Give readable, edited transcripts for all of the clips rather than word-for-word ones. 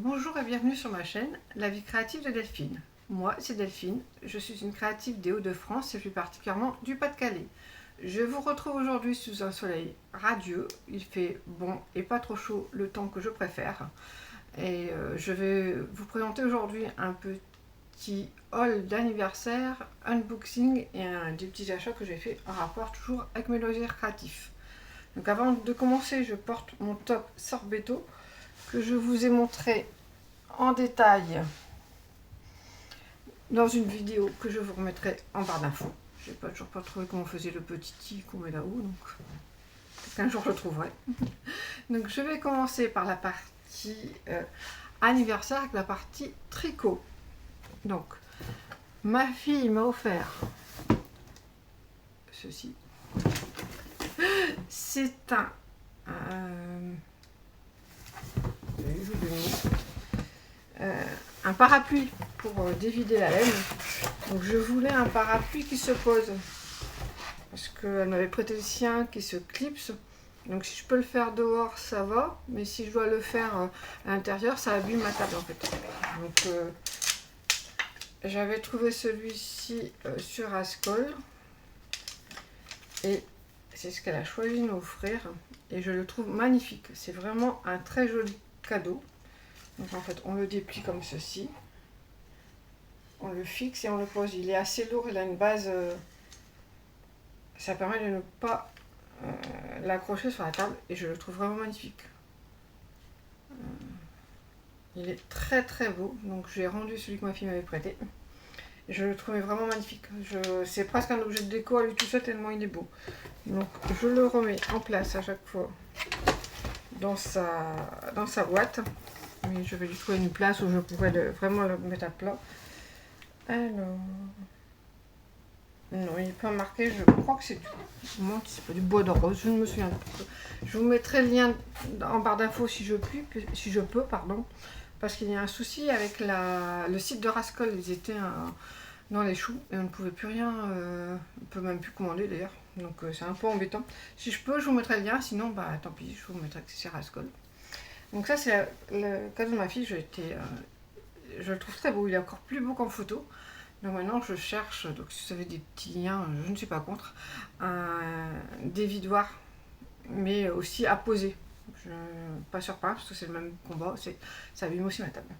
Bonjour et bienvenue sur ma chaîne, La vie créative de Delphine. Moi, c'est Delphine, je suis une créative des Hauts-de-France et plus particulièrement du Pas-de-Calais. Je vous retrouve aujourd'hui sous un soleil radieux, il fait bon et pas trop chaud, le temps que je préfère. Et je vais vous présenter aujourd'hui un petit haul d'anniversaire, unboxing et des petits achats que j'ai fait en rapport toujours avec mes loisirs créatifs. Donc avant de commencer, je porte mon top Sorbetto que je vous ai montré en détail dans une vidéo que je vous remettrai en barre d'infos. Je n'ai toujours pas trouvé comment on faisait le petit i qu'on met là-haut, donc qu'un jour je le trouverai. Donc je vais commencer par la partie anniversaire avec la partie tricot. Donc ma fille m'a offert ceci. C'est un parapluie pour dévider la laine. Donc je voulais un parapluie qui se pose parce qu'elle m'avait prêté le sien qui se clipse. Donc si je peux le faire dehors ça va, mais si je dois le faire à l'intérieur ça abîme ma table en fait. Donc j'avais trouvé celui-ci sur Ascol et c'est ce qu'elle a choisi de m'offrir et je le trouve magnifique. C'est vraiment un très joli cadeau. Donc en fait on le déplie comme ceci, on le fixe et on le pose. Il est assez lourd, il a une base, ça permet de ne pas l'accrocher sur la table et je le trouve vraiment magnifique. Il est très très beau, donc j'ai rendu celui que ma fille m'avait prêté. Je le trouvais vraiment magnifique. C'est presque un objet de déco à lui tout seul tellement il est beau. Donc je le remets en place à chaque fois dans sa boîte. Mais je vais lui trouver une place où je pourrais vraiment le mettre à plat. Alors... Non, il n'est pas marqué, je crois que c'est du bois de rose, je ne me souviens pas. Je vous mettrai le lien en barre d'infos si je peux, pardon. Parce qu'il y a un souci avec le site de Rascol, ils étaient dans les choux et on ne pouvait plus rien, on ne peut même plus commander d'ailleurs. Donc c'est un peu embêtant. Si je peux, je vous mettrai le lien, sinon bah tant pis, je vous mettrai que c'est Rascol. Donc ça c'est le cadeau de ma fille, je le trouve très beau, il est encore plus beau qu'en photo. Donc maintenant je cherche, donc si vous avez des petits liens, je ne suis pas contre, un dévidoir, mais aussi à poser. Pas sur pain parce que c'est le même combat, ça abîme aussi ma table.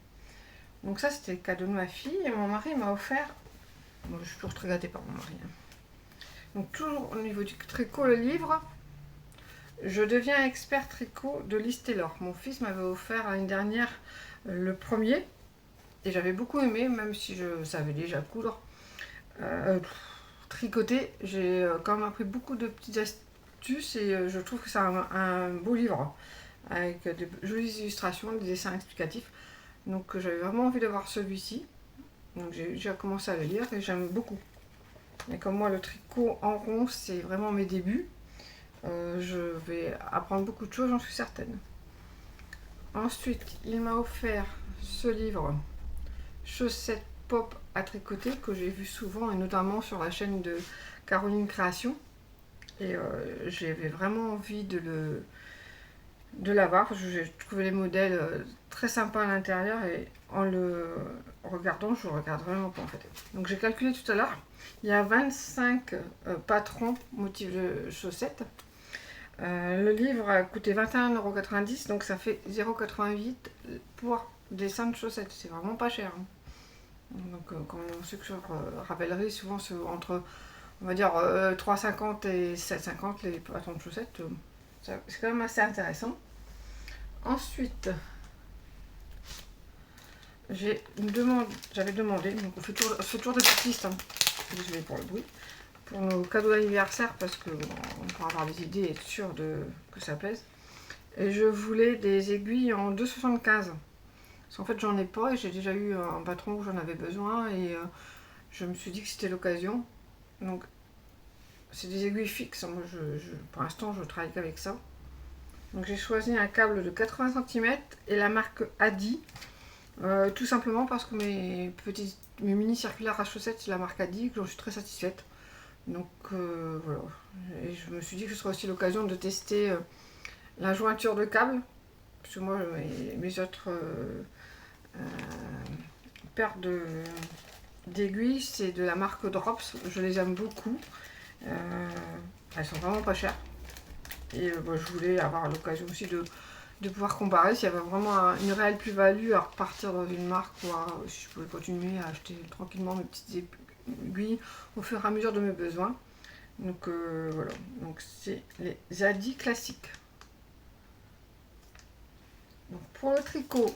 Donc ça c'était le cadeau de ma fille et mon mari m'a offert, bon, je suis toujours très gâtée par mon mari. Donc toujours au niveau du tricot, le livre. Je deviens expert tricot de Liz Taylor. Mon fils m'avait offert l'année dernière le premier. Et j'avais beaucoup aimé, même si je savais déjà coudre. Tricoter, j'ai quand même appris beaucoup de petites astuces et je trouve que c'est un beau livre. Avec de jolies illustrations, des dessins explicatifs. Donc j'avais vraiment envie d'avoir celui-ci. Donc j'ai déjà commencé à le lire et j'aime beaucoup. Et comme moi le tricot en rond c'est vraiment mes débuts. Je vais apprendre beaucoup de choses, j'en suis certaine. Ensuite, il m'a offert ce livre, Chaussettes pop à tricoter, que j'ai vu souvent, et notamment sur la chaîne de Caroline Création. Et j'avais vraiment envie de l'avoir, parce que j'ai trouvé les modèles très sympas à l'intérieur, et en le regardant, je le regarde vraiment pas en fait. Donc j'ai calculé tout à l'heure, il y a 25 patrons motifs de chaussettes. Le livre a coûté 21,90 €, donc ça fait 0,88 € pour des 5 chaussettes. C'est vraiment pas cher. Hein. Donc quand on sait que sur Ravelry, souvent c'est entre, on va dire, 3,50 et 7,50 les patrons de chaussettes. C'est quand même assez intéressant. Ensuite, j'avais demandé, donc on fait toujours des petites listes, hein. Désolé pour le bruit. Pour nos cadeaux d'anniversaire parce qu'on pourra avoir des idées et être sûr que ça plaise. Et je voulais des aiguilles en 2,75 €. Parce qu'en fait j'en ai pas et j'ai déjà eu un patron où j'en avais besoin et je me suis dit que c'était l'occasion. Donc c'est des aiguilles fixes. Moi pour l'instant je travaille qu'avec ça. Donc j'ai choisi un câble de 80 cm et la marque Adi. Tout simplement parce que mes mini circulaires à chaussettes c'est la marque Adi et que j'en suis très satisfaite. Donc voilà, et je me suis dit que ce serait aussi l'occasion de tester la jointure de câble, parce que moi mes autres paire d'aiguilles, c'est de la marque Drops, je les aime beaucoup. Elles sont vraiment pas chères. Et je voulais avoir l'occasion aussi de pouvoir comparer s'il y avait vraiment une réelle plus-value à repartir dans une marque ou si je pouvais continuer à acheter tranquillement mes petites aiguilles au fur et à mesure de mes besoins. Donc voilà, donc c'est les Zadie classiques. Donc pour le tricot,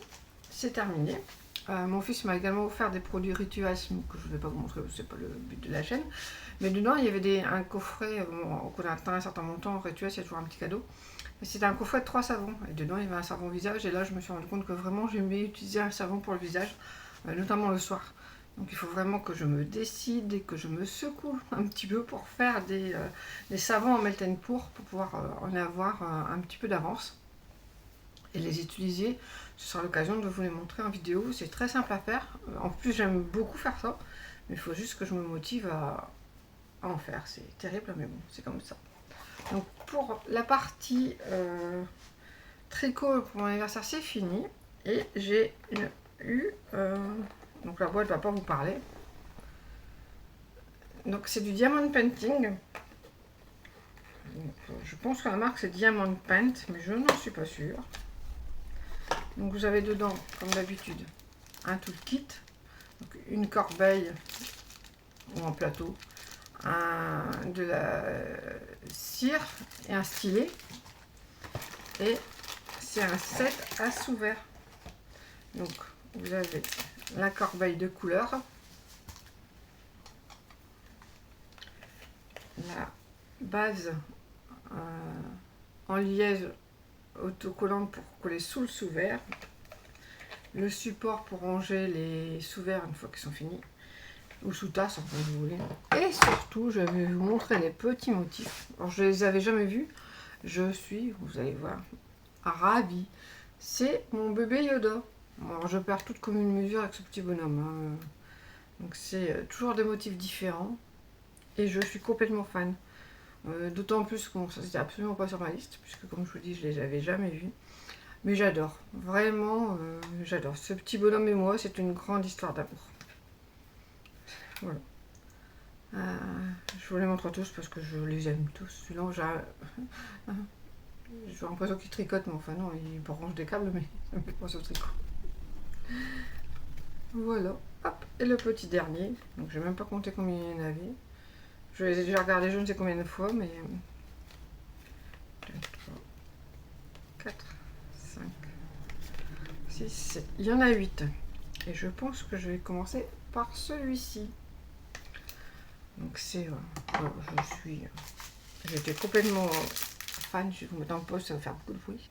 c'est terminé. Mon fils m'a également offert des produits Rituals que je ne vais pas vous montrer, c'est pas le but de la chaîne. Mais dedans, il y avait un coffret, qu'on a atteint un certain montant, Rituals, il y a toujours un petit cadeau. C'était un coffret de 3 savons. Et dedans, il y avait un savon visage. Et là, je me suis rendu compte que vraiment, j'aimais utiliser un savon pour le visage, notamment le soir. Donc il faut vraiment que je me décide et que je me secoue un petit peu pour faire des savons en melt and pour pouvoir en avoir un petit peu d'avance. Et les utiliser, ce sera l'occasion de vous les montrer en vidéo. C'est très simple à faire. En plus, j'aime beaucoup faire ça. Mais il faut juste que je me motive à en faire. C'est terrible, mais bon, c'est comme ça. Donc pour la partie tricot pour mon anniversaire, c'est fini. Et j'ai eu... donc la boîte ne va pas vous parler. Donc c'est du Diamond Painting. Donc, je pense que la marque c'est Diamond Paint, mais je n'en suis pas sûre. Donc vous avez dedans, comme d'habitude, un toolkit, donc une corbeille ou un plateau, de la cire et un stylet. Et c'est un set à sous-verre. Donc vous avez la corbeille de couleur, la base en liège autocollante pour coller sous le sous-verre, le support pour ranger les sous-verres une fois qu'ils sont finis, ou sous-tasse, enfin vous voulez. Et surtout, je vais vous montrer les petits motifs. Alors je les avais jamais vus, je suis, vous allez voir, ravie. C'est mon bébé Yoda. Alors je perds toute commune mesure avec ce petit bonhomme, hein. Donc c'est toujours des motifs différents et je suis complètement fan. D'autant plus que ça c'était absolument pas sur ma liste, puisque comme je vous dis, je les avais jamais vus. Mais j'adore, vraiment, j'adore. Ce petit bonhomme et moi, c'est une grande histoire d'amour. Voilà. Je vous les montre tous parce que je les aime tous. Sinon, j'ai l'impression qu'il tricote, mais enfin non, il branche des câbles, mais ça me fait penser au tricot. Voilà. Hop, et le petit dernier. Donc, j'ai même pas compté combien il y en avait. Je les ai déjà regardés je ne sais combien de fois, mais 2, 3, 4, 5, 6, 7. Il y en a 8. Et je pense que je vais commencer par celui-ci. Donc c'est... j'étais complètement fan. Je vais vous mettre en pause, ça va faire beaucoup de bruit.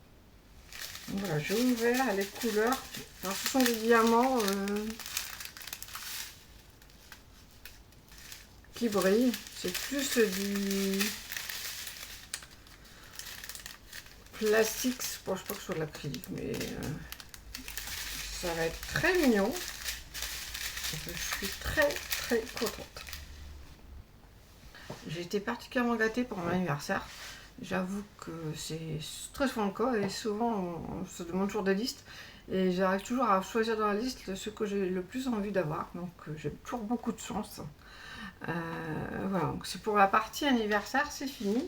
Donc voilà, j'ai ouvert les couleurs. Alors ce sont des diamants qui brillent. C'est plus du plastique. Bon, je pense pas que ce soit de l'acrylique, mais ça va être très mignon. Je suis très très contente. J'ai été particulièrement gâtée pour mon anniversaire. J'avoue que c'est très souvent le cas et souvent on se demande toujours des listes et j'arrive toujours à choisir dans la liste ce que j'ai le plus envie d'avoir, donc j'ai toujours beaucoup de chance. Voilà, donc c'est pour la partie anniversaire, c'est fini.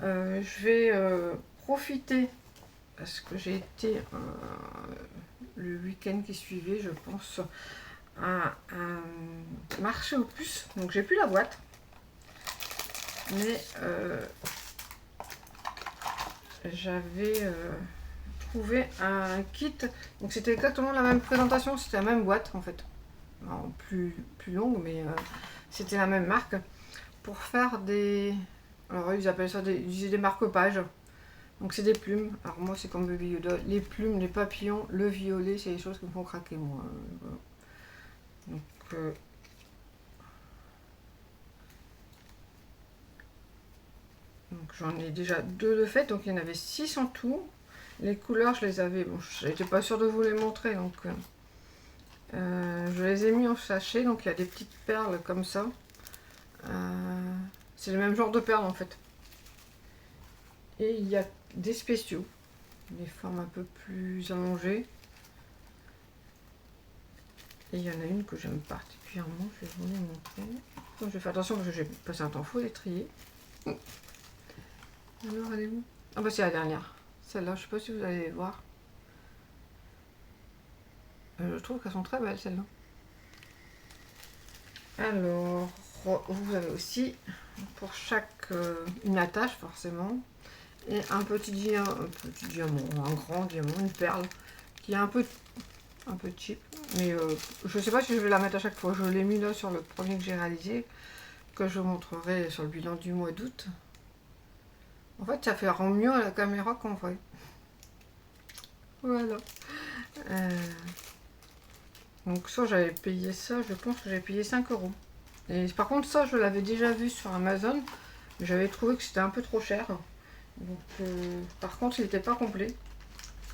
Je vais profiter parce que j'ai été le week-end qui suivait, je pense, à un marché aux puces, donc j'ai plus la boîte. Mais j'avais trouvé un kit, donc c'était exactement la même présentation, c'était la même boîte en fait, en plus longue, mais c'était la même marque, pour faire des, alors ils appellent ça des marque-pages, donc c'est des plumes. Alors moi c'est comme Baby Yoda, les plumes, les papillons, le violet, c'est les choses qui me font craquer moi. Voilà. Donc donc j'en ai déjà 2 de fait, donc il y en avait 6 en tout. Les couleurs, je les avais, bon, j'étais pas sûre de vous les montrer, donc je les ai mis en sachet, donc il y a des petites perles comme ça. C'est le même genre de perles en fait. Et il y a des spéciaux, des formes un peu plus allongées. Et il y en a une que j'aime particulièrement, je vais vous les montrer. Donc, je vais faire attention parce que j'ai passé un temps fou à les trier. Alors, elle est où? Ah bah c'est la dernière. Celle-là, je sais pas si vous allez les voir. Je trouve qu'elles sont très belles, celles-là. Alors, vous avez aussi, pour chaque, une attache forcément, et un petit diamant, un grand diamant, une perle, qui est un peu cheap. Mais je sais pas si je vais la mettre à chaque fois. Je l'ai mis là sur le premier que j'ai réalisé, que je vous montrerai sur le bilan du mois d'août. En fait, ça fait rend mieux à la caméra qu'en vrai. Voilà. Donc ça, j'avais payé ça, je pense que j'avais payé 5 euros. Et par contre, ça, je l'avais déjà vu sur Amazon. J'avais trouvé que c'était un peu trop cher. Donc, par contre, il n'était pas complet.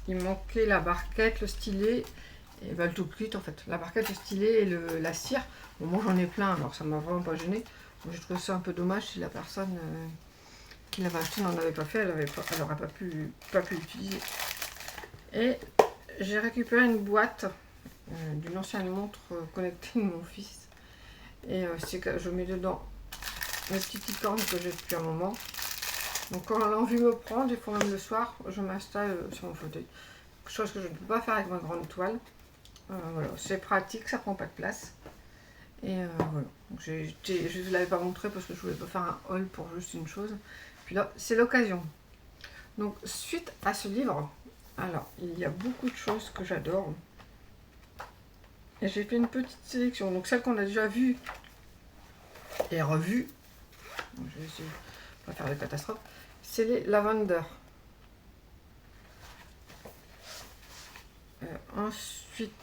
Il manquait la barquette, le stylet, et bah, le tout kit en fait. La barquette, le stylet et la cire. Bon, moi j'en ai plein, alors ça m'a vraiment pas gêné. J'ai trouvé ça un peu dommage si la personne qui l'avait acheté n'en avait pas fait, elle n'aurait pas pu l'utiliser. Et j'ai récupéré une boîte d'une ancienne montre connectée de mon fils. Et je mets dedans mes petites licornes que j'ai depuis un moment. Donc quand l'envie me prend, des fois même le soir, je m'installe sur mon fauteuil. Chose que je ne peux pas faire avec ma grande toile. Voilà, c'est pratique, ça prend pas de place. Et voilà. Donc, je ne vous l'avais pas montré parce que je voulais pas faire un haul pour juste une chose. Puis là, c'est l'occasion. Donc suite à ce livre, alors il y a beaucoup de choses que j'adore. Et j'ai fait une petite sélection. Donc celle qu'on a déjà vue et revue. Je vais essayer de pas faire de catastrophe. C'est les Lavender. Ensuite,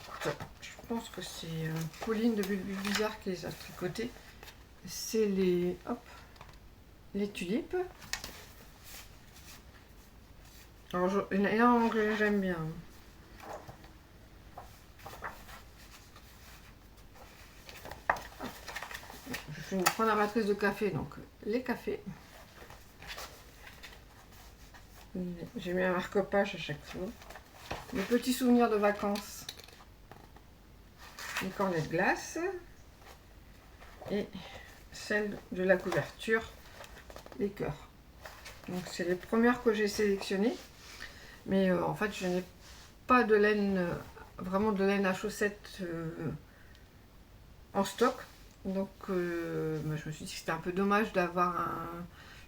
je pense que c'est Pauline de Bulbul Bizarre qui les a tricotés. C'est les tulipes. Alors, il y en a énormément que j'aime bien. Je suis une grande amatrice de café, donc les cafés. J'ai mis un marque-page à chaque fois. Mes petits souvenirs de vacances. Les cornets de glace. Et celle de la couverture, les cœurs. Donc c'est les premières que j'ai sélectionnées. Mais en fait, je n'ai pas de laine, vraiment de laine à chaussettes en stock. Donc je me suis dit que c'était un peu dommage d'avoir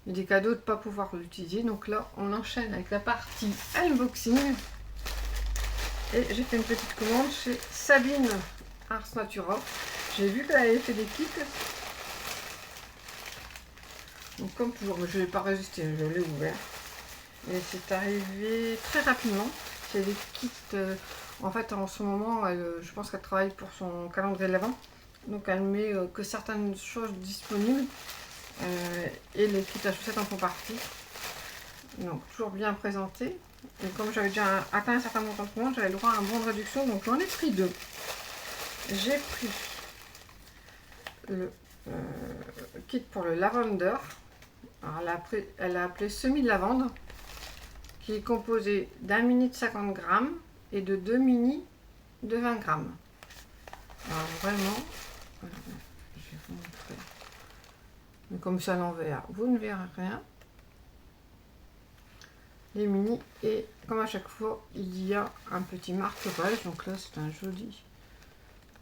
des cadeaux de ne pas pouvoir l'utiliser. Donc là, on enchaîne avec la partie unboxing. Et j'ai fait une petite commande chez Sabine Ars Natura. J'ai vu qu'elle avait fait des kits. Donc comme toujours, je n'ai pas résisté, je l'ai ouvert. Et c'est arrivé très rapidement. C'est des kits, en fait en ce moment, je pense qu'elle travaille pour son calendrier de l'Avent. Donc elle met que certaines choses disponibles. Et les kits à chaussettes en font partie. Donc toujours bien présenté. Et comme j'avais déjà atteint un certain montant de commande, j'avais le droit à un bon de réduction. Donc j'en ai pris deux. J'ai pris le kit pour le lavender. Alors elle a appelé semi-lavande, qui est composé d'un mini de 50 grammes et de deux mini de 20 grammes. Alors vraiment, voilà, je vais vous montrer. Mais comme ça à l'envers, vous ne verrez rien. Les mini, et comme à chaque fois, il y a un petit marque-page. Donc là, c'est un joli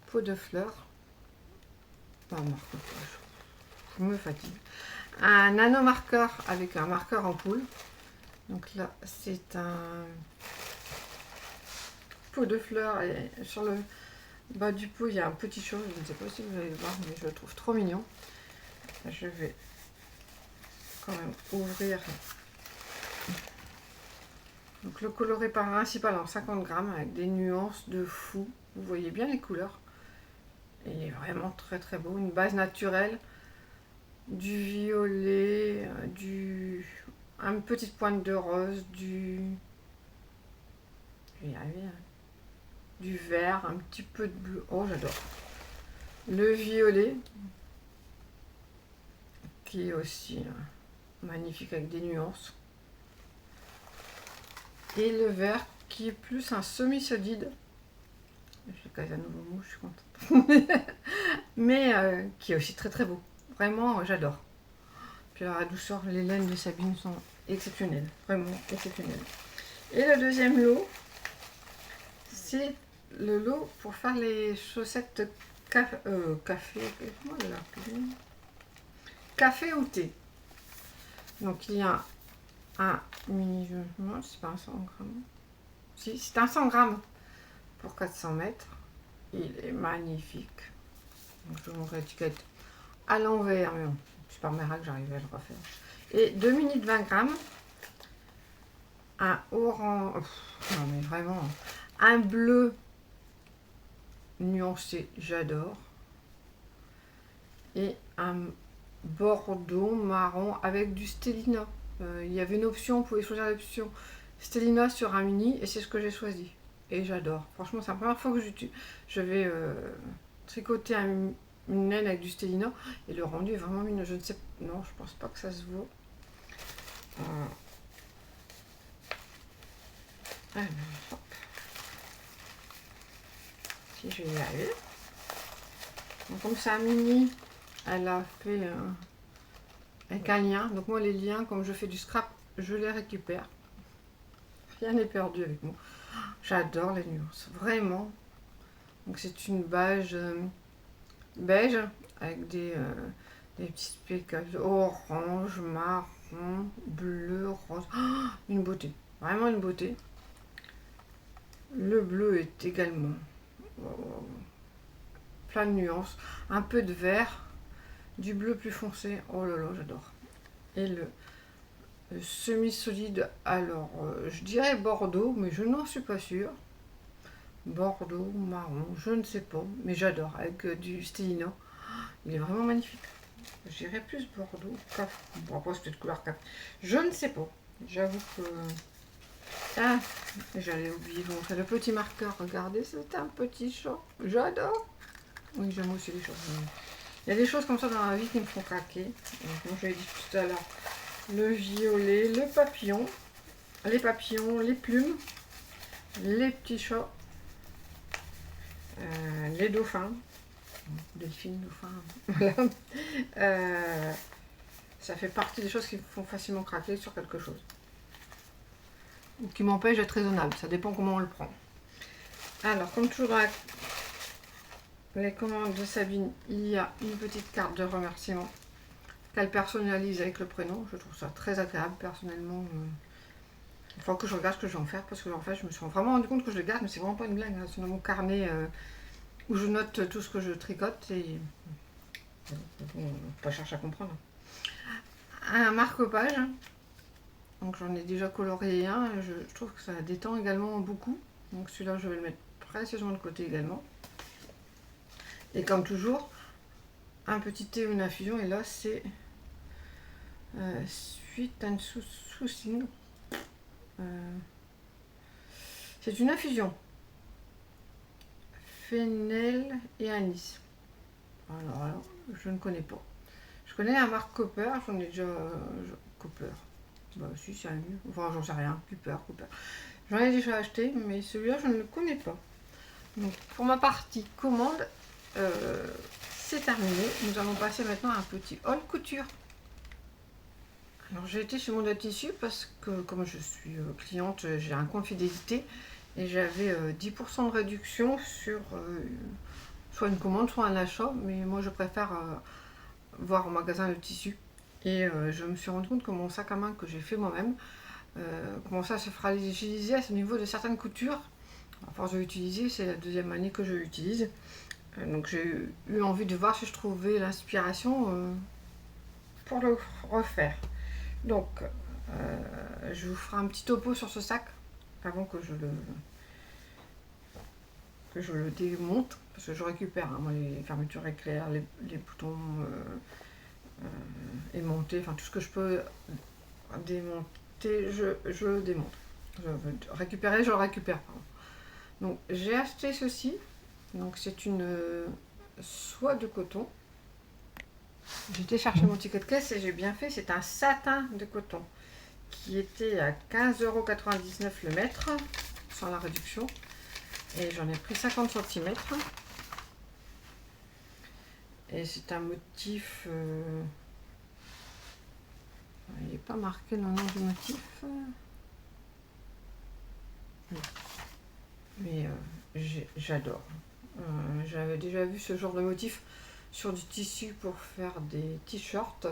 pot de fleurs. Pas un marque-page, je me fatigue. Un nano-marqueur avec un marqueur en poule. Donc là, c'est un pot de fleurs et sur le bas du pot, il y a un petit chose. Je ne sais pas si vous allez le voir, mais je le trouve trop mignon. Je vais quand même ouvrir. Donc le coloré principal en 50 grammes avec des nuances de fou. Vous voyez bien les couleurs. Et il est vraiment très très beau. Une base naturelle, du violet, une petite pointe de rose, du vert, un petit peu de bleu. Oh, j'adore. Le violet, qui est aussi magnifique avec des nuances. Et le vert, qui est plus un semi-solide. J'ai cassé un nouveau mot, je suis contente. Mais qui est aussi très très beau. Vraiment, j'adore. Puis alors, la douceur, les laines de Sabine sont exceptionnelles. Vraiment exceptionnelles. Et le deuxième lot, c'est le lot pour faire les chaussettes café ou thé. Donc il y a un mini, non, c'est pas un 100 grammes. Si, c'est un 100 grammes pour 400 mètres. Il est magnifique. Donc je vous montre l'étiquette à l'envers, mais bon, c'est pas miracle que j'arrive à le refaire. Et 2 mini de 20 grammes. Un orange, non mais vraiment, un bleu nuancé, j'adore. Et un bordeaux marron avec du Stellina. Il y avait une option, vous pouvez choisir l'option Stellina sur un mini et c'est ce que j'ai choisi. Et j'adore. Franchement, c'est la première fois que je vais tricoter une laine avec du Stellina et le rendu est vraiment mignon. Je ne sais, non, je pense pas que ça se vaut. Alors, hop. Si je vais y arriver. Donc, comme c'est un mini, elle a fait avec un lien. Donc moi les liens, comme je fais du scrap, je les récupère. Rien n'est perdu avec moi. J'adore les nuances, vraiment. Donc c'est une beige avec des petits spectacles orange, marron, bleu, rose. Oh, une beauté, vraiment une beauté. Le bleu est également plein de nuances. Un peu de vert, du bleu plus foncé. Oh là là, j'adore. Et le semi-solide, alors je dirais Bordeaux, mais je n'en suis pas sûre. Bordeaux, marron, je ne sais pas, mais j'adore, avec du Stellina. Il est vraiment magnifique. J'irais plus Bordeaux, café. Bon, après, c'est peut-être couleur café. Je ne sais pas. J'avoue que... Ah, j'allais oublier de montrer le petit marqueur. Regardez, c'est un petit chat. J'adore. Oui, j'aime aussi les choses. Il y a des choses comme ça dans la vie qui me font craquer. Donc, comme je l'ai dit tout à l'heure, le violet, le papillon, les plumes, les petits chats, les dauphins, delphines, dauphins, voilà. Ça fait partie des choses qui me font facilement craquer sur quelque chose. Ou qui m'empêchent d'être raisonnable, ça dépend comment on le prend. Alors, comme toujours dans les commandes de Sabine, il y a une petite carte de remerciement qu'elle personnalise avec le prénom. Je trouve ça très agréable personnellement. Il faut que je regarde ce que je vais en faire parce que en fait je me suis vraiment rendu compte que je le garde, mais c'est vraiment pas une blague. Hein. C'est dans mon carnet où je note tout ce que je tricote et bon, pas chercher à comprendre. Un marque-page. Donc j'en ai déjà coloré un. Je trouve que ça détend également beaucoup. Donc celui-là je vais le mettre précieusement de côté également. Et comme toujours, un petit thé ou une infusion. Et là c'est Sweet and Soothing. C'est une infusion. Fennel et anis. Alors, je ne connais pas. Je connais la marque Cooper, j'en ai déjà... Cooper. Bah si, c'est un mieux. Enfin, j'en sais rien. Cooper. J'en ai déjà acheté, mais celui-là, je ne le connais pas. Donc, pour ma partie commande, c'est terminé. Nous allons passer maintenant à un petit haul couture. Alors, j'ai été chez Monde Tissu parce que, comme je suis cliente, j'ai un compte fidélité et j'avais 10% de réduction sur soit une commande, soit un achat. Mais moi, je préfère voir au magasin le tissu. Et je me suis rendu compte que mon sac à main que j'ai fait moi-même commençait à se fragiliser à ce niveau de certaines coutures. À force de l'utiliser, c'est la deuxième année que je l'utilise. Donc j'ai eu envie de voir si je trouvais l'inspiration pour le refaire. Donc je vous ferai un petit topo sur ce sac avant que je le démonte. Parce que je récupère moi, les fermetures éclairs, les boutons aimantés, enfin tout ce que je peux démonter, je le démonte. Je veux récupérer, je le récupère. Pardon. Donc j'ai acheté ceci. Donc c'est une soie de coton. J'ai été chercher mon ticket de caisse et j'ai bien fait. C'est un satin de coton qui était à 15,99 € le mètre, sans la réduction. Et j'en ai pris 50 cm. Et c'est un motif... il n'est pas marqué le nom du motif. Mais j'adore. J'avais déjà vu ce genre de motif sur du tissu pour faire des t-shirts.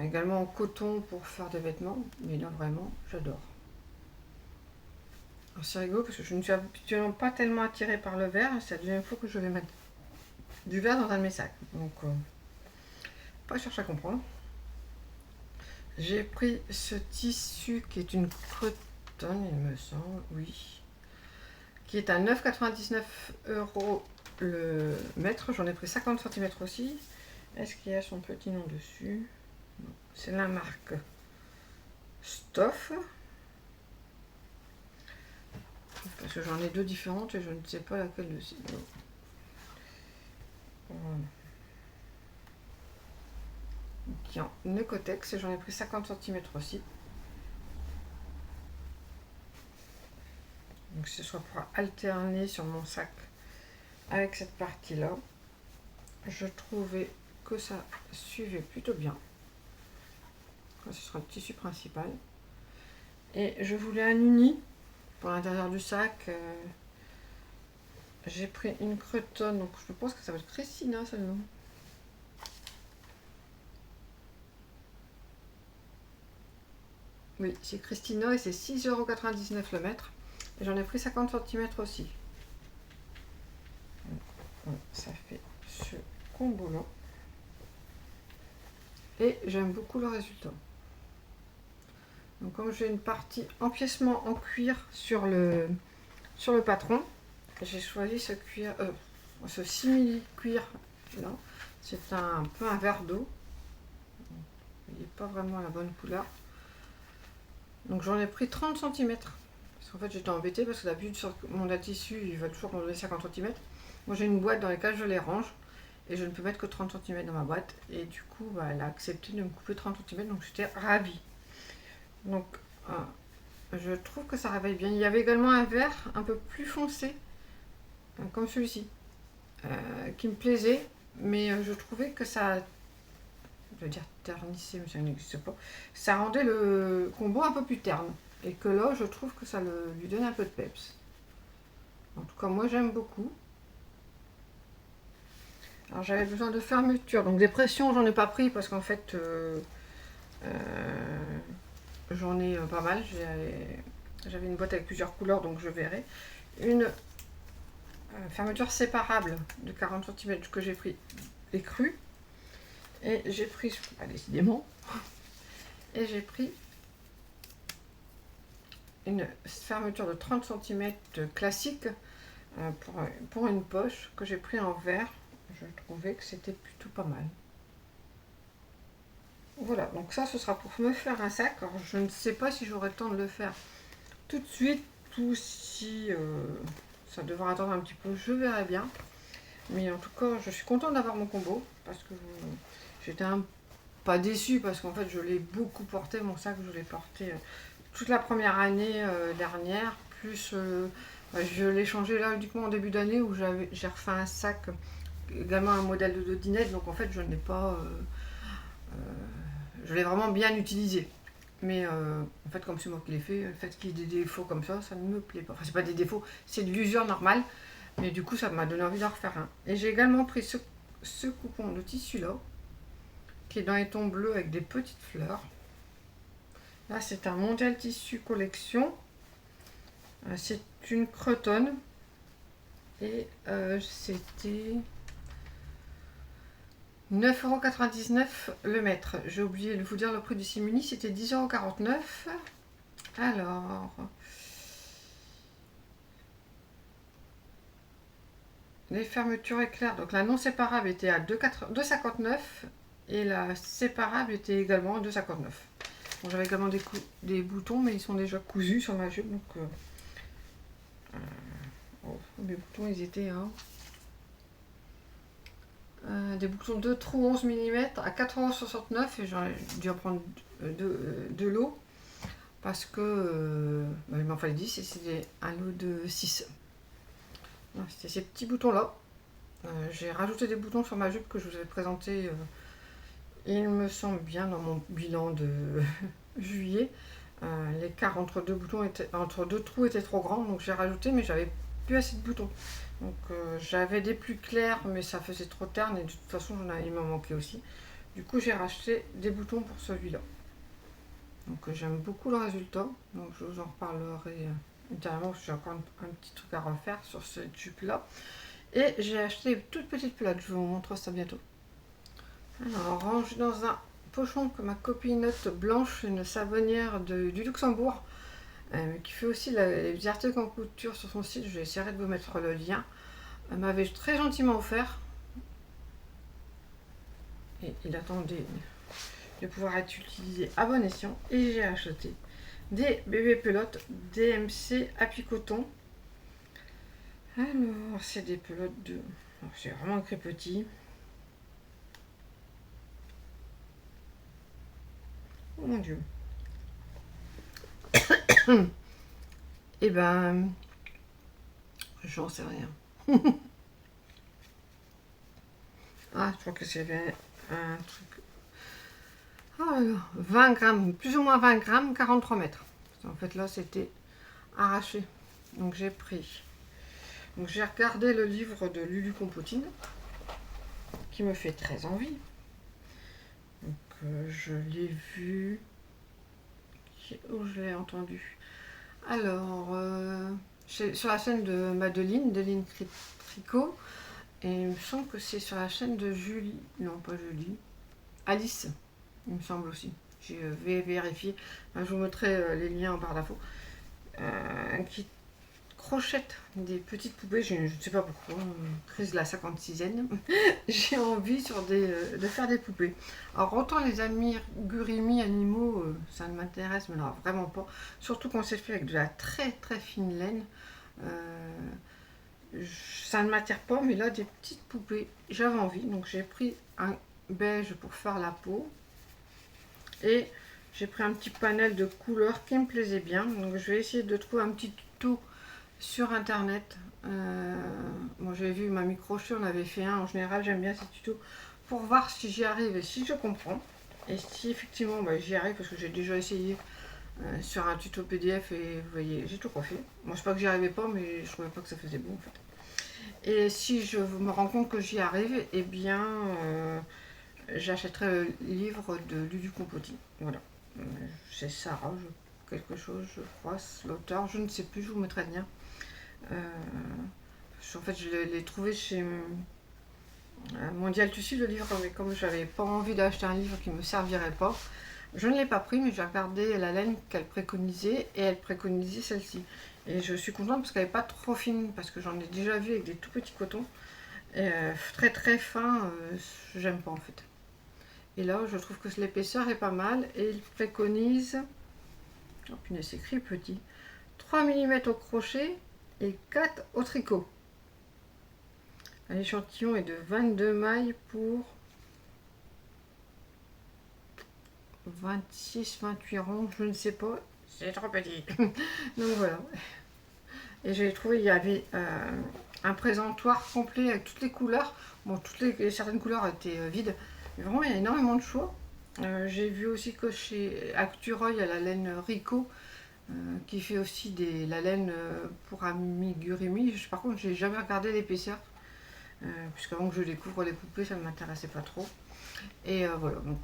Également en coton pour faire des vêtements. Mais là, vraiment, j'adore. C'est rigolo parce que je ne suis habituellement pas tellement attirée par le vert. C'est la deuxième fois que je vais mettre du vert dans un de mes sacs. Donc, pas chercher à comprendre. J'ai pris ce tissu qui est une coton, il me semble, oui. Qui est à 9,99 € le mètre. J'en ai pris 50 cm aussi. Est-ce qu'il y a son petit nom dessus? C'est la marque Stoff. Parce que j'en ai deux différentes et je ne sais pas laquelle de ces deux. Voilà. Qui est en Necotex et j'en ai pris 50 cm aussi. Donc ce soit pour alterner sur mon sac avec cette partie là. Je trouvais que ça suivait plutôt bien. Ce sera le tissu principal. Et je voulais un uni pour l'intérieur du sac. J'ai pris une cretonne, donc je pense que ça va être Christina, ça le nom. Oui, c'est Christina et c'est 6,99 € le mètre. Et j'en ai pris 50 cm aussi. Donc, ça fait ce combo là. Et j'aime beaucoup le résultat. Donc comme j'ai une partie empiècement en cuir sur le patron, j'ai choisi ce cuir, ce simili cuir là. C'est un peu un verre d'eau. Il n'est pas vraiment la bonne couleur. Donc j'en ai pris 30 cm. Parce qu'en fait j'étais embêtée parce que d'habitude sur mon tissu il va toujours m'en donner 50 cm. Moi j'ai une boîte dans laquelle je les range. Et je ne peux mettre que 30 cm dans ma boîte. Et du coup bah, elle a accepté de me couper 30 cm. Donc j'étais ravie. Donc je trouve que ça réveille bien. Il y avait également un vert un peu plus foncé. Comme celui-ci. Qui me plaisait. Mais je trouvais que ça... Je veux dire ternissait mais ça n'existe pas. Ça rendait le combo un peu plus terne. Et que là je trouve que ça lui donne un peu de peps. En tout cas moi j'aime beaucoup. Alors j'avais besoin de fermeture, donc des pressions j'en ai pas pris parce qu'en fait j'en ai pas mal. J'avais une boîte avec plusieurs couleurs donc je verrai. Une fermeture séparable de 40 cm que j'ai pris écru. Et j'ai pris, décidément, et j'ai pris une fermeture de 30 cm classique pour une poche que j'ai pris en verre. Je trouvais que c'était plutôt pas mal. Voilà, donc ça ce sera pour me faire un sac. Alors je ne sais pas si j'aurai le temps de le faire tout de suite ou si ça devra attendre un petit peu, je verrai bien. Mais en tout cas je suis contente d'avoir mon combo parce que j'étais pas déçue parce qu'en fait je l'ai beaucoup porté, mon sac je l'ai porté toute la première année dernière, plus je l'ai changé là uniquement en début d'année où j'ai refait un sac, également un modèle de dodinette, donc en fait je n'ai pas... je l'ai vraiment bien utilisé. Mais en fait comme c'est moi qui l'ai fait, le fait qu'il y ait des défauts comme ça ne me plaît pas. Enfin c'est pas des défauts, c'est de l'usure normale. Mais du coup ça m'a donné envie d'en refaire un. Et j'ai également pris ce coupon de tissu là, qui est dans les tons bleus avec des petites fleurs. Là c'est un mondial tissu collection. C'est une cretonne. Et c'était 9,99 € le mètre. J'ai oublié de vous dire le prix du simili, c'était 10,49 €. Alors, les fermetures éclairs, donc la non séparable était à 2,59 € et la séparable était également à 2,59 €. Bon, j'avais également des boutons, mais ils sont déjà cousus sur ma jupe, donc mes boutons ils étaient des boutons de trou 11 mm à 4,69 € et j'ai dû en prendre de l'eau parce que il m'en fallait 10 et c'était un lot de 6. C'était ces petits boutons là. J'ai rajouté des boutons sur ma jupe que je vous avais présenté, il me semble bien, dans mon bilan de juillet. L'écart entre deux boutons entre deux trous était trop grand, donc j'ai rajouté, mais j'avais plus assez de boutons. Donc j'avais des plus clairs, mais ça faisait trop terne et de toute façon il m'en manquait aussi. Du coup j'ai racheté des boutons pour celui-là. Donc j'aime beaucoup le résultat, donc je vous en reparlerai ultérieurement parce que j'ai encore un petit truc à refaire sur cette jupe là. Et j'ai acheté une toute petite pelote, je vous montre ça bientôt. Alors range dans un pochon que ma copinote Blanche, une savonnière du Luxembourg, qui fait aussi les articles en couture sur son site, je vais essayer de vous mettre le lien. Elle m'avait très gentiment offert. Et il attendait de pouvoir être utilisé à bon escient. Et j'ai acheté des bébés pelotes DMC Happy Coton. Alors, c'est des pelotes de... C'est vraiment très petit. Oh mon dieu. Eh ben... J'en sais rien. Ah, je crois que c'était un truc... Ah, 20 grammes, plus ou moins 20 grammes, 43 mètres. En fait, là, c'était arraché. Donc, j'ai pris. Donc, j'ai regardé le livre de Lulu Compotine, qui me fait très envie. Donc, je l'ai vu. Où je l'ai entendu? Alors, sur la chaîne de Madeline, Tricot. Et il me semble que c'est sur la chaîne de Julie. Non, pas Julie. Alice, il me semble aussi. Je vais vérifier. Je vous mettrai les liens en barre d'infos. Qui crochette des petites poupées. Je ne sais pas pourquoi. Crise de la 56e. J'ai envie de faire des poupées. Alors, autant les amigurumis animaux, ça ne m'intéresse, mais non, vraiment pas. Surtout quand c'est fait avec de la très très fine laine. Ça ne m'attire pas, mais là, des petites poupées, j'avais envie. Donc, j'ai pris un beige pour faire la peau. Et j'ai pris un petit panel de couleurs qui me plaisait bien. Donc, je vais essayer de trouver un petit tuto sur internet. Moi, j'ai vu Mamie Crochet, on avait fait un. En général, j'aime bien ces tutos pour voir si j'y arrive et si je comprends. Et si effectivement j'y arrive, parce que j'ai déjà essayé sur un tuto PDF et vous voyez, j'ai tout refait. Moi, je sais pas que j'y arrivais pas, mais je trouvais pas que ça faisait bon en fait. Et si je me rends compte que j'y arrive, eh bien, j'achèterai le livre de Lulu Compotine. Voilà. C'est Sarah, quelque chose, je crois, l'auteur, je ne sais plus, je vous mettrai le lien. En fait, je l'ai trouvé chez Mondial Tissu, le livre, mais comme j'avais pas envie d'acheter un livre qui me servirait pas, je ne l'ai pas pris, mais j'ai regardé la laine qu'elle préconisait et elle préconisait celle-ci. Et je suis contente parce qu'elle n'est pas trop fine, parce que j'en ai déjà vu avec des tout petits cotons. Et, très très fin, j'aime pas en fait. Et là, je trouve que l'épaisseur est pas mal et il préconise, oh punaise, c'est écrit petit, 3 mm au crochet et 4 au tricot. L'échantillon est de 22 mailles pour 26-28 ronds, je ne sais pas, c'est trop petit. Donc voilà. Et j'ai trouvé, il y avait un présentoir complet avec toutes les couleurs. Bon, certaines couleurs étaient vides, mais vraiment il y a énormément de choix. J'ai vu aussi que chez Acturoy, il y a la laine Rico qui fait aussi la laine pour amigurumi. Par contre, j'ai jamais regardé l'épaisseur, puisqu'avant que je découvre les poupées, ça ne m'intéressait pas trop. Et voilà, donc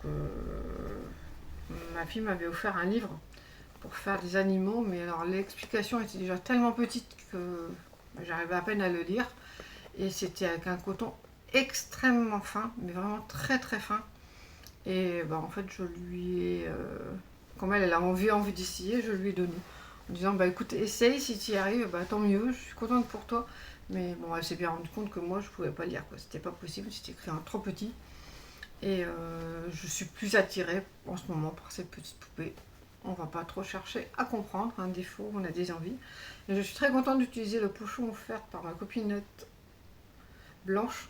ma fille m'avait offert un livre pour faire des animaux, mais alors l'explication était déjà tellement petite que j'arrivais à peine à le lire. Et c'était avec un coton extrêmement fin, mais vraiment très très fin. Et en fait, je lui ai, comme elle a envie d'essayer, je lui ai donné. En disant, écoute, essaye, si tu y arrives, tant mieux, je suis contente pour toi. Mais bon, elle s'est bien rendue compte que moi, je pouvais pas lire, quoi. C'était pas possible, c'était écrit en trop petit. Et je suis plus attirée en ce moment par cette petite poupée. On va pas trop chercher à comprendre, un défaut, on a des envies. Et je suis très contente d'utiliser le pochon offert par ma copinette Blanche,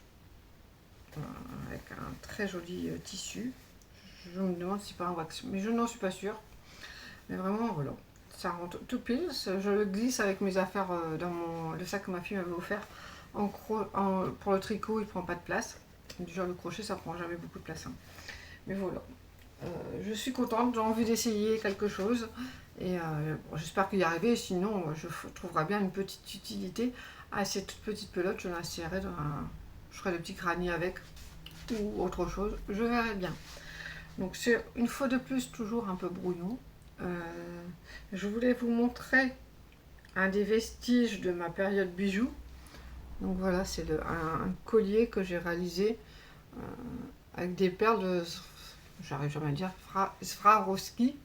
avec un très joli tissu. Je me demande si c'est pas un wax, mais je n'en suis pas sûre. Mais vraiment, voilà, ça rentre tout pile. Je le glisse avec mes affaires dans le sac que ma fille m'avait offert Pour le tricot, il prend pas de place. Du genre le crochet, ça prend jamais beaucoup de place. Hein. Mais voilà. Je suis contente, j'ai envie d'essayer quelque chose. Et bon, j'espère qu'il y arriver. Sinon, je trouverai bien une petite utilité à cette toute petite pelote. Je l'insérerai je ferai des petits crâniers avec ou autre chose. Je verrai bien. Donc c'est une fois de plus toujours un peu brouillon. Je voulais vous montrer un des vestiges de ma période bijoux. Donc voilà, c'est un collier que j'ai réalisé avec des perles de, j'arrive jamais à dire, Swarovski,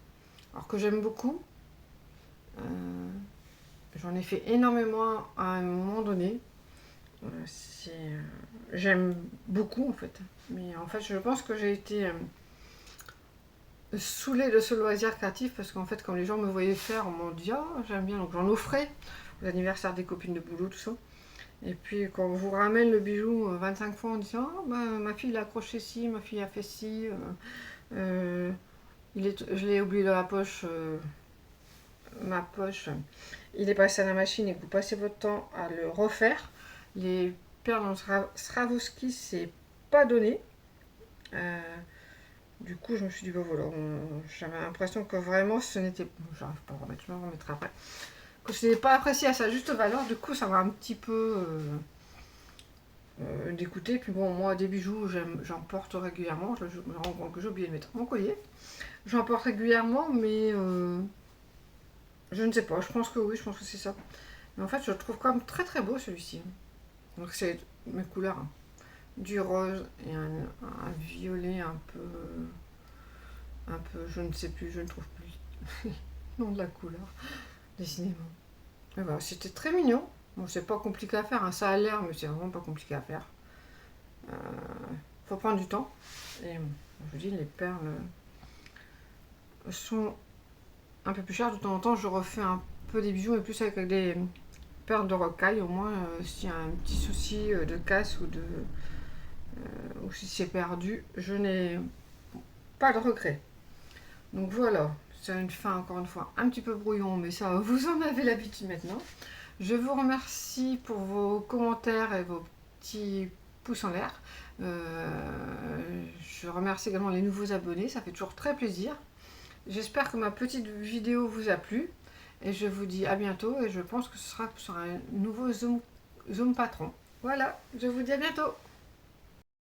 alors que j'aime beaucoup. J'en ai fait énormément à un moment donné. J'aime beaucoup en fait. Mais en fait, je pense que j'ai été saoulée de ce loisir créatif parce qu'en fait, quand les gens me voyaient faire, on m'a dit ah, j'aime bien, donc j'en offrais aux anniversaires des copines de boulot, tout ça. Et puis quand on vous ramène le bijou 25 fois en disant oh, bah, ma fille a accroché ci, ma fille a fait ci, je l'ai oublié dans la poche, ma poche, il est passé à la machine et que vous passez votre temps à le refaire. Les perles en Swarovski, c'est pas donné. Du coup, je me suis dit, bah voilà, j'avais l'impression que vraiment ce n'était. J'arrive pas à remettre, je me remettrai après. Que ce n'est pas apprécié à sa juste valeur, du coup, ça m'a un petit peu dégoûté. Puis bon, moi, des bijoux, j'en porte régulièrement. Je me rends compte que j'ai oublié de mettre mon collier. J'en porte régulièrement, mais je ne sais pas. Je pense que oui, je pense que c'est ça. Mais en fait, je le trouve quand même très très beau celui-ci. Donc, c'est mes couleurs. Hein. Du rose et un violet un peu, je ne sais plus, je ne trouve plus le nom de la couleur, décidément. Et voilà, c'était très mignon. Bon, c'est pas compliqué à faire, hein. Ça a l'air, mais c'est vraiment pas compliqué à faire. Faut prendre du temps. Et bon, je vous dis, les perles sont un peu plus chères. De temps en temps, je refais un peu des bijoux, mais plus avec des perles de rocaille. Au moins, s'il y a un petit souci de casse ou si c'est perdu, je n'ai pas de regret. Donc voilà, c'est une fin encore une fois un petit peu brouillon, mais ça vous en avez l'habitude maintenant. Je vous remercie pour vos commentaires et vos petits pouces en l'air. Je remercie également les nouveaux abonnés, ça fait toujours très plaisir. J'espère que ma petite vidéo vous a plu et je vous dis à bientôt et je pense que ce sera sur un nouveau Zoom Patron. Voilà, je vous dis à bientôt.